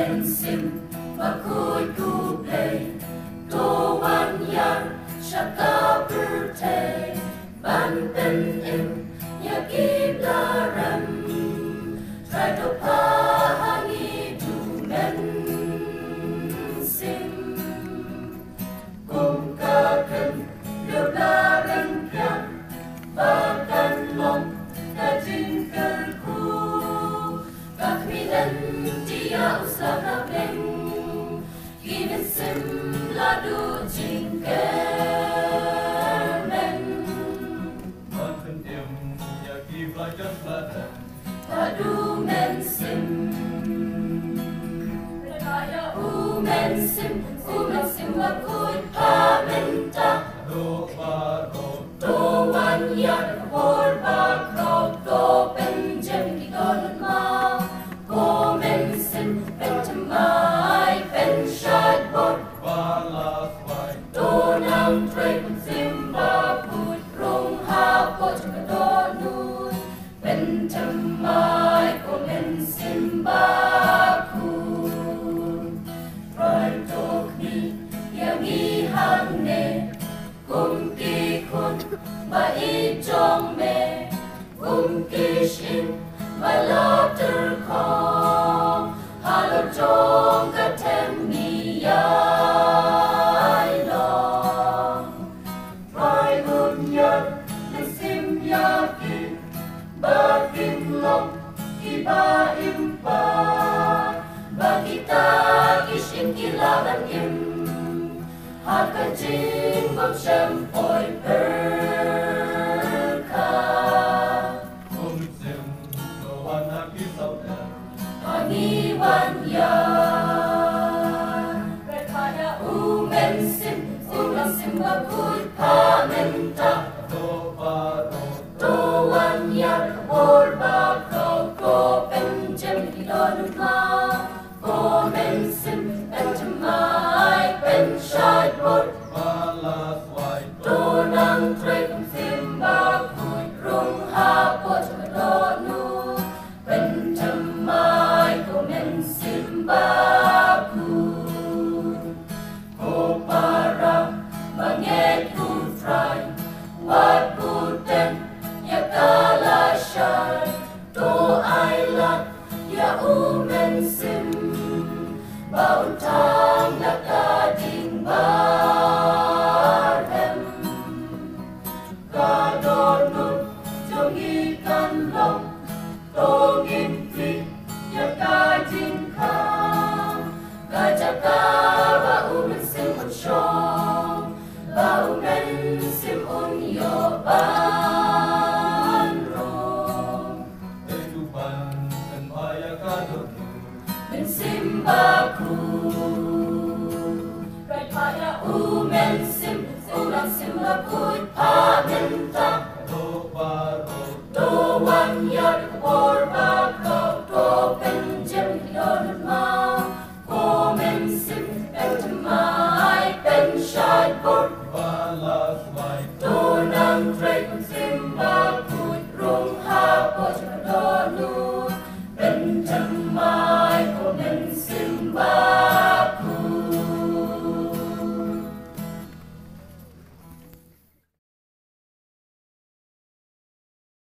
mynsiem, bakhuid Blei, hiar, Shaka pyrthei, ban pen im, yakib darem, try to pahani to mynsiem, cùng ca cần điều la răng kia, ba can long, ta chính cơn khu, các mi lên dia usah kabeng, khi mynsiem la du chính kemen. Ban pen im, yakib darem, Padu mynsiem, mynsiem, bakhuid pamenta, wan hiar, hor bakrau, do penjem di donut mau, ko mynsiem, pentemai, pensyad bot, do nang trek mynsiem bakhuid, rung hapot kedonut, pentemai, ko mynsiem bakhuid, right tok ni yang ihane, kum kikun ba ijong me, kum kishin ba laughter call, halo jong ka temmi yai long, try good yar, mynsiem yaki, ba kim long, iba impa, ba kita kishin kilaban im, haka jing bom shem oi perka, ani wan yar, mynsiem, bakhuid pamenta, do wan hiar, hor bakrau, ko penjem di donut mau, ko mynsiem, pentemai, pensyad bot, do nang trek mynsiem bakhuid, rung hapot kedonut, pentemai, ko mynsiem bakhuid, ko para banget ku fry, wat puten ya kalasyan, do ailat ya mynsiem, bauntang nakading barhem, kadonut jong ikan long, tong impi ya kajing kam, kajaka bau mynsiem unsyong, bau mynsiem unyo banrong, mynsiem bakhuid, mynsiem, bakhuid pamenta, do wan hiar, hor bakrau, do penjem di donut mau, ko mynsiem, pentemai, pensyad bot, do nang